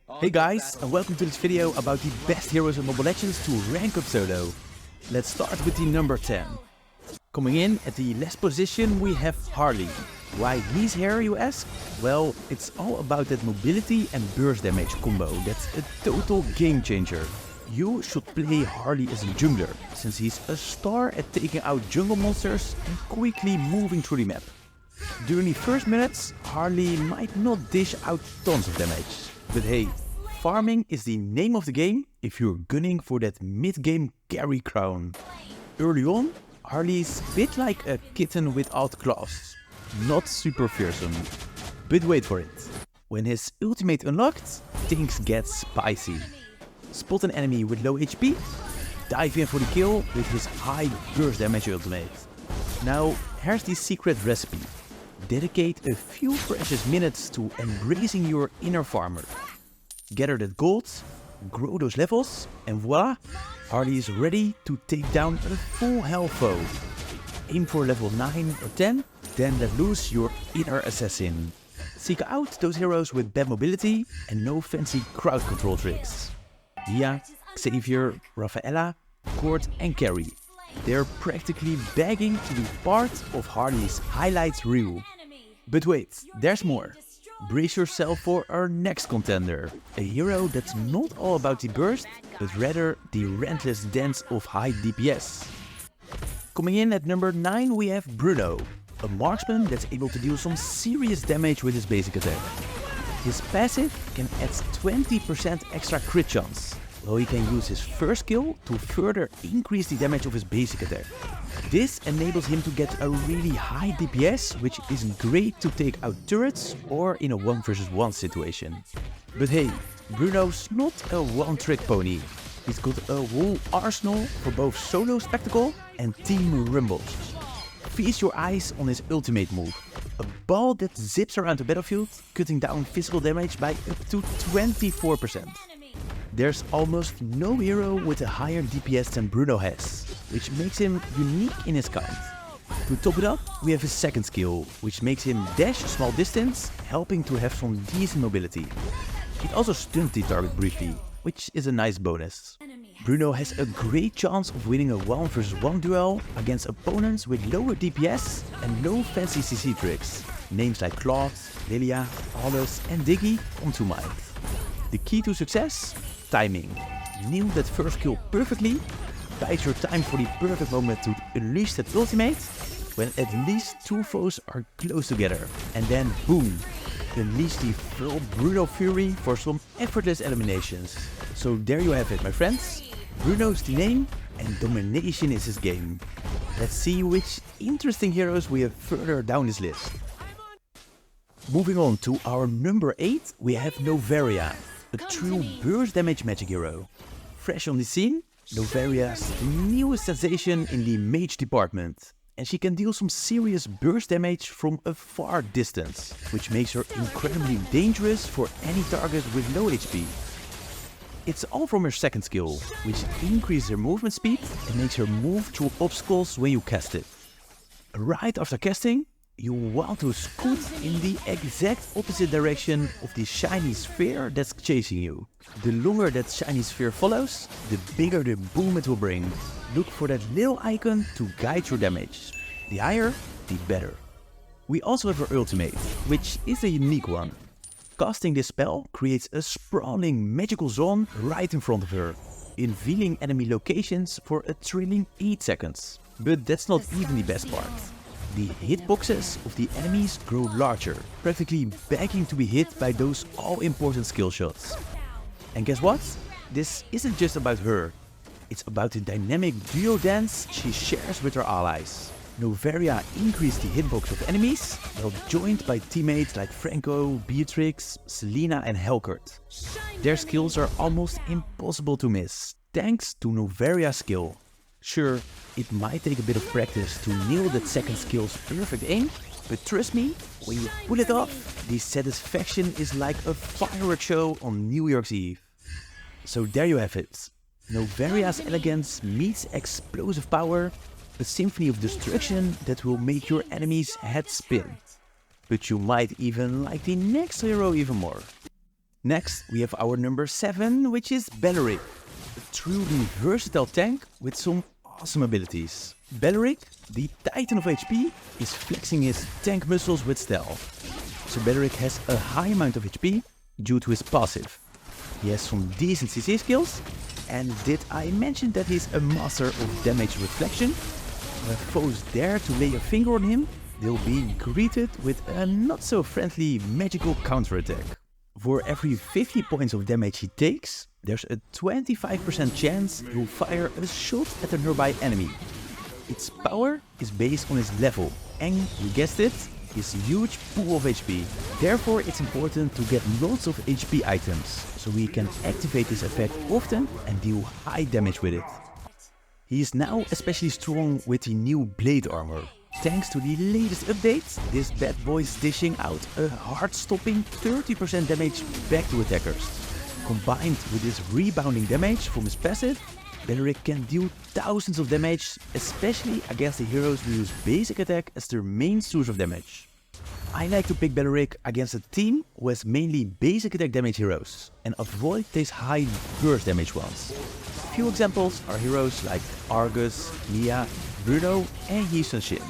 Hey guys, and welcome to this video about the best heroes in Mobile Legends to rank up solo. Let's start with the number 10. Coming in at the last position we have Harley. Why he's here, you ask? Well, it's all about that mobility and burst damage combo that's a total game changer. You should play Harley as a jungler, since he's a star at taking out jungle monsters and quickly moving through the map. During the first minutes, Harley might not dish out tons of damage. But hey, farming is the name of the game if you're gunning for that mid-game carry crown. Early on, Harley's a bit like a kitten without claws. Not super fearsome. But wait for it. When his ultimate unlocked, things get spicy. Spot an enemy with low HP, dive in for the kill with his high burst damage ultimate. Now, here's the secret recipe. Dedicate a few precious minutes to embracing your inner farmer. Gather that gold, grow those levels, and voila, Harley is ready to take down a full health foe. Aim for level 9 or 10, then let loose your inner assassin. Seek out those heroes with bad mobility and no fancy crowd control tricks. Mia, Xavier, Rafaela, Cord and Carry. They're practically begging to be part of Harley's highlights reel. But wait, there's more. Brace yourself for our next contender. A hero that's not all about the burst, but rather the relentless dance of high DPS. Coming in at number 9 we have Bruno, a marksman that's able to deal some serious damage with his basic attack. His passive can add 20% extra crit chance, while he can use his first skill to further increase the damage of his basic attack. This enables him to get a really high DPS, which is great to take out turrets or in a 1 vs 1 situation. But hey, Bruno's not a one-trick pony. He's got a whole arsenal for both solo spectacle and team rumbles. Feast your eyes on his ultimate move. A ball that zips around the battlefield, cutting down physical damage by up to 24%. There's almost no hero with a higher DPS than Bruno has, which makes him unique in his kind. To top it up, we have his second skill, which makes him dash a small distance, helping to have some decent mobility. It also stuns the target briefly, which is a nice bonus. Bruno has a great chance of winning a 1 vs 1 duel against opponents with lower DPS and no fancy CC tricks. Names like Claude, Lilia, Aldous and Diggy come to mind. The key to success? Timing. Nail that first kill perfectly, bide your time for the perfect moment to unleash that ultimate, when at least 2 foes are close together, and then boom, unleash the full Bruno Fury for some effortless eliminations. So there you have it, my friends. Bruno's the name and domination is his game. Let's see which interesting heroes we have further down this list. Moving on to our number 8, we have Novaria, a true burst damage magic hero. Fresh on the scene, Novaria's the newest sensation in the mage department, and she can deal some serious burst damage from a far distance, which makes her incredibly dangerous for any target with low HP. It's all from her second skill, which increases her movement speed and makes her move through obstacles when you cast it. Right after casting, you want to scoot in the exact opposite direction of the shiny sphere that's chasing you. The longer that shiny sphere follows, the bigger the boom it will bring. Look for that little icon to guide your damage. The higher, the better. We also have her ultimate, which is a unique one. Casting this spell creates a sprawling magical zone right in front of her, revealing enemy locations for a thrilling 8 seconds. But that's not even the best part. The hitboxes of the enemies grow larger, practically begging to be hit by those all-important skill shots. And guess what? This isn't just about her. It's about the dynamic duo dance she shares with her allies. Novaria increased the hitbox of enemies, while joined by teammates like Franco, Beatrix, Selena and Helkert. Their skills are almost impossible to miss, thanks to Novaria's skill. Sure, it might take a bit of practice to nail that second skill's perfect aim, but trust me, when you pull it off, the satisfaction is like a fireworks show on New Year's Eve. So there you have it. Novaria's elegance meets explosive power, a symphony of destruction that will make your enemy's head spin. But you might even like the next hero even more. Next, we have our number 7, which is Belleric, a truly versatile tank with some awesome abilities. Belleric, the titan of HP, is flexing his tank muscles with stealth. So Belleric has a high amount of HP due to his passive. He has some decent CC skills, and did I mention that he's a master of damage reflection? When foes dare to lay a finger on him, they'll be greeted with a not so friendly magical counterattack. For every 50 points of damage he takes, there's a 25% chance he'll fire a shot at a nearby enemy. Its power is based on his level, and you guessed it, his huge pool of HP. Therefore it's important to get lots of HP items, so he can activate this effect often and deal high damage with it. He is now especially strong with the new blade armor. Thanks to the latest updates, this bad boy is dishing out a heart-stopping 30% damage back to attackers. Combined with his rebounding damage from his passive, Belleric can deal thousands of damage, especially against the heroes who use basic attack as their main source of damage. I like to pick Belleric against a team who has mainly basic attack damage heroes and avoid these high burst damage ones. A few examples are heroes like Argus, Mia, Bruno and Yi Sun-shin.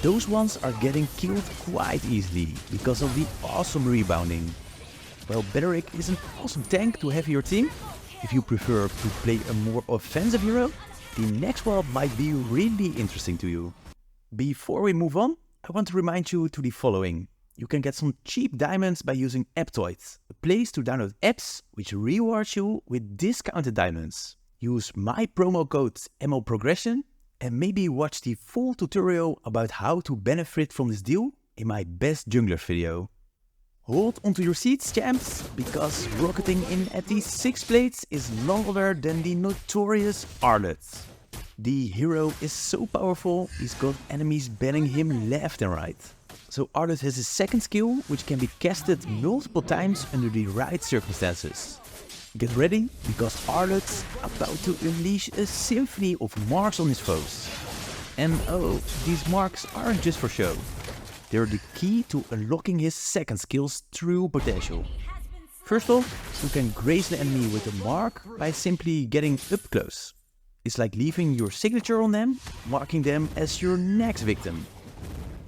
Those ones are getting killed quite easily because of the awesome rebounding. While Belleric is an awesome tank to have in your team, if you prefer to play a more offensive hero, the next one might be really interesting to you. Before we move on, I want to remind you to the following. You can get some cheap diamonds by using Aptoid, a place to download apps which rewards you with discounted diamonds. Use my promo code MLProgression and maybe watch the full tutorial about how to benefit from this deal in my best jungler video. Hold onto your seats, champs, because rocketing in at the 6th place is none other than the notorious Arlet. The hero is so powerful, he's got enemies banning him left and right. So Arlet has his second skill, which can be casted multiple times under the right circumstances. Get ready, because Arlet's about to unleash a symphony of marks on his foes. And oh, these marks aren't just for show. They're the key to unlocking his second skill's true potential. First off, you can graze the enemy with a mark by simply getting up close. It's like leaving your signature on them, marking them as your next victim.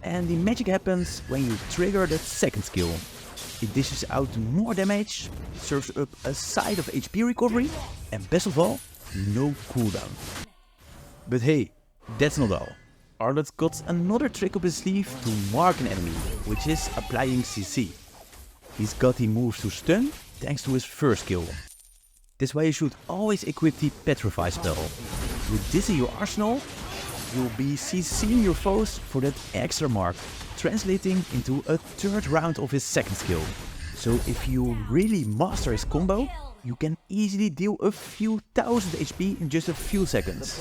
And the magic happens when you trigger that second skill. It dishes out more damage, serves up a side of HP recovery, and best of all, no cooldown. But hey, that's not all. Arlet's got another trick up his sleeve to mark an enemy, which is applying CC. He's got the moves to stun thanks to his first skill. That's why you should always equip the Petrify spell. With this in your arsenal, you'll be CCing your foes for that extra mark, translating into a third round of his second skill. So if you really master his combo, you can easily deal a few thousand HP in just a few seconds.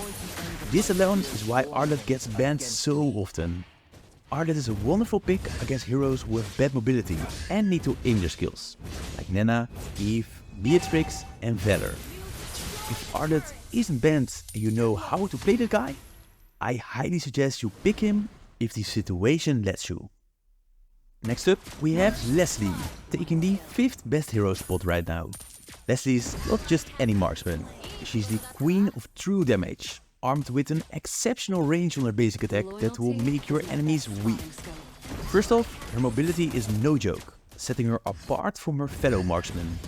This alone is why Arlet gets banned so often. Arlet is a wonderful pick against heroes with bad mobility and need to aim their skills, like Nana, Eve, Beatrix and Valor. If Arlet isn't banned and you know how to play the guy, I highly suggest you pick him if the situation lets you. Next up we have Leslie, taking the 5th best hero spot right now. Leslie's not just any marksman, she's the queen of true damage, armed with an exceptional range on her basic attack that will make your enemies weak. First off, her mobility is no joke, setting her apart from her fellow marksmen.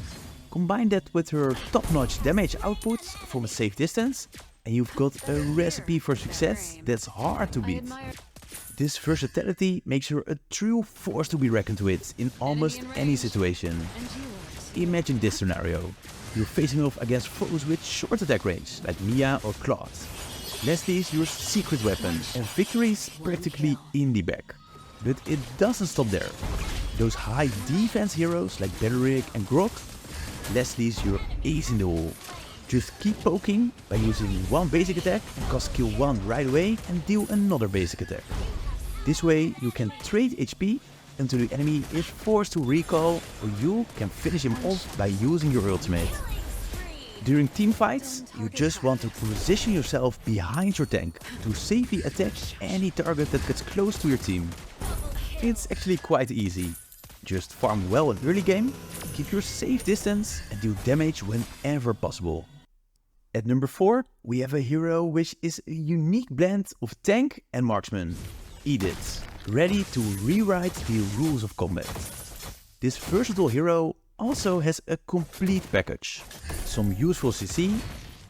Combine that with her top-notch damage output from a safe distance, and you've got a recipe for success that's hard to beat. This versatility makes her a true force to be reckoned with in almost any situation. Imagine this scenario. You're facing off against foes with short attack range, like Mia or Claude. Leslie is your secret weapon, and victory is practically in the bag. But it doesn't stop there. Those high defense heroes like Belleric and Grok, Leslie's your ace in the hole. Just keep poking by using one basic attack and cast kill 1 right away and deal another basic attack. This way you can trade HP until the enemy is forced to recall, or you can finish him off by using your ultimate. During team fights, you just want to position yourself behind your tank to safely attack any target that gets close to your team. It's actually quite easy. Just farm well in early game, keep your safe distance and do damage whenever possible. At number 4, we have a hero which is a unique blend of tank and marksman, Edith, ready to rewrite the rules of combat. This versatile hero also has a complete package, some useful CC,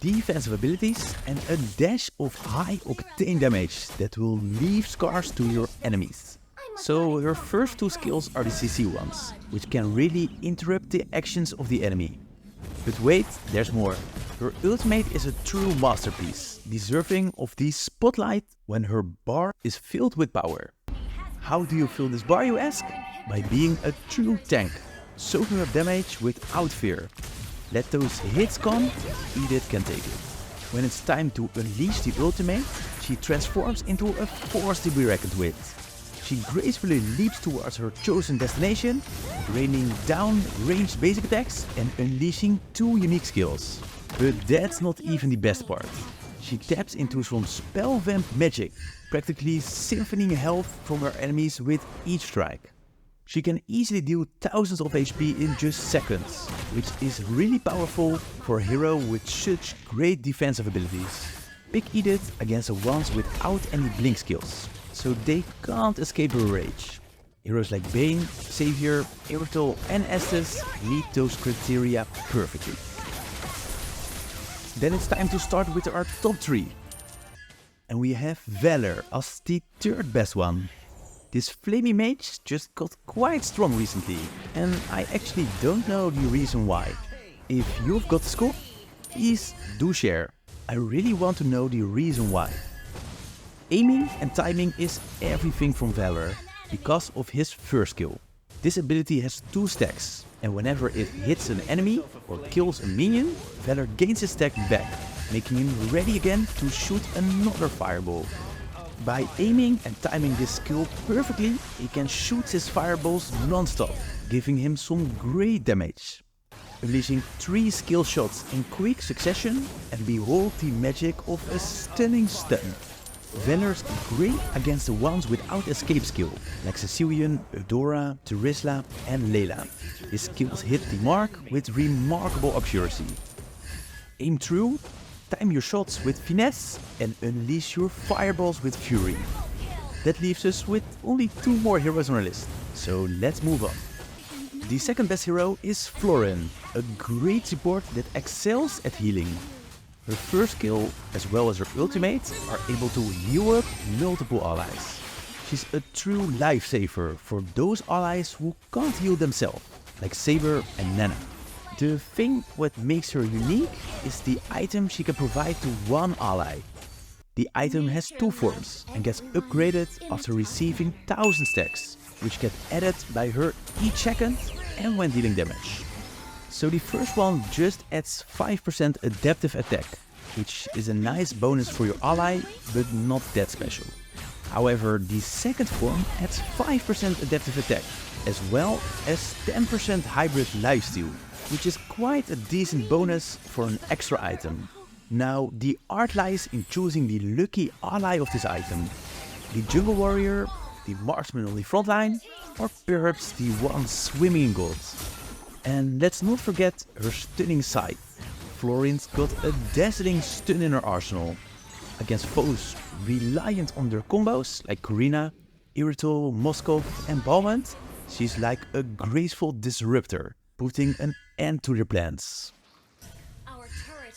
defensive abilities and a dash of high octane damage that will leave scars to your enemies. So her first 2 skills are the CC ones, which can really interrupt the actions of the enemy. But wait, there's more. Her ultimate is a true masterpiece, deserving of the spotlight when her bar is filled with power. How do you fill this bar, you ask? By being a true tank, soaking up damage without fear. Let those hits come, Edith can take it. When it's time to unleash the ultimate, she transforms into a force to be reckoned with. She gracefully leaps towards her chosen destination, raining down ranged basic attacks and unleashing 2 unique skills. But that's not even the best part. She taps into some spell-vamped magic, practically siphoning health from her enemies with each strike. She can easily deal thousands of HP in just seconds, which is really powerful for a hero with such great defensive abilities. Pick Edith against the ones without any blink skills, so they can't escape her rage. Heroes like Bane, Savior, Irrital and Estes meet those criteria perfectly. Then it's time to start with our top 3. And we have Valor as the 3rd best one. This flamey mage just got quite strong recently, and I actually don't know the reason why. If you've got the scoop, please do share. I really want to know the reason why. Aiming and timing is everything from Valor, because of his first skill. This ability has 2 stacks, and whenever it hits an enemy or kills a minion, Valor gains his stack back, making him ready again to shoot another fireball. By aiming and timing this skill perfectly, he can shoot his fireballs non-stop, giving him some great damage. Unleashing 3 skill shots in quick succession, and behold the magic of a stunning stun. Valor's great against the ones without escape skill, like Cecilion, Eudora, Terisla and Layla. His skills hit the mark with remarkable accuracy. Aim true, time your shots with finesse and unleash your fireballs with fury. That leaves us with only 2 more heroes on our list, so let's move on. The second best hero is Florin, a great support that excels at healing. Her first skill, as well as her ultimate, are able to heal up multiple allies. She's a true lifesaver for those allies who can't heal themselves, like Saber and Nana. The thing what makes her unique is the item she can provide to one ally. The item has 2 forms and gets upgraded after receiving 1000 stacks, which get added by her each second and when dealing damage. So the first one just adds 5% adaptive attack, which is a nice bonus for your ally, but not that special. However, the second form adds 5% adaptive attack, as well as 10% hybrid lifesteal, which is quite a decent bonus for an extra item. Now, the art lies in choosing the lucky ally of this item. The jungle warrior, the marksman on the front line, or perhaps the one swimming in gold. And let's not forget her stunning scythe. Florin's got a dazzling stun in her arsenal. Against foes reliant on their combos like Corina, Irrital, Moskov and Balmond, she's like a graceful disruptor, putting an end to their plans.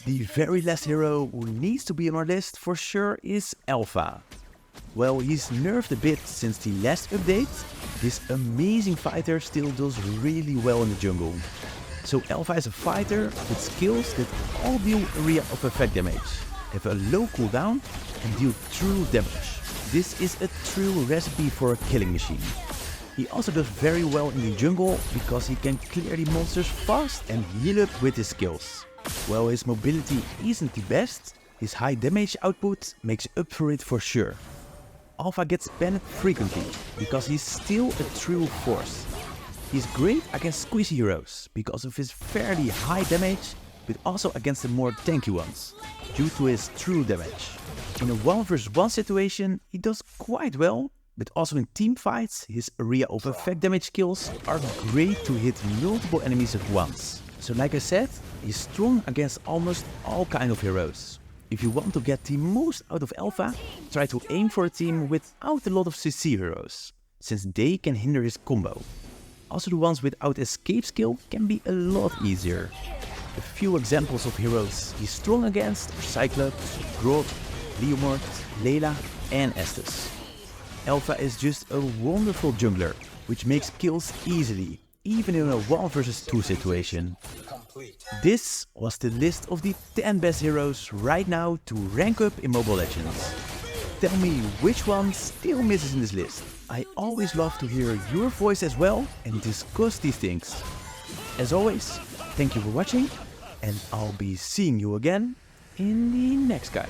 The very last hero who needs to be on our list for sure is Alpha. Well, he's nerfed a bit since the last update. This amazing fighter still does really well in the jungle. So Alpha is a fighter with skills that all deal area of effect damage, have a low cooldown and deal true damage. This is a true recipe for a killing machine. He also does very well in the jungle because he can clear the monsters fast and heal up with his skills. While his mobility isn't the best, his high damage output makes up for it for sure. Alpha gets banned frequently because he's still a true force. He's great against squishy heroes because of his fairly high damage, but also against the more tanky ones, due to his true damage. In a 1 vs 1 situation he does quite well, But also in team fights, his area of effect damage skills are great to hit multiple enemies at once. So like I said, he's strong against almost all kind of heroes. If you want to get the most out of Alpha, try to aim for a team without a lot of CC heroes, since they can hinder his combo. Also the ones without escape skill can be a lot easier. A few examples of heroes he's strong against are Cyclops, Grodd, Leomord, Layla and Estus. Alpha is just a wonderful jungler, which makes kills easily, even in a 1 versus 2 situation. This was the list of the 10 best heroes right now to rank up in Mobile Legends. Tell me which one still misses in this list. I always love to hear your voice as well and discuss these things. As always, thank you for watching and I'll be seeing you again in the next guide.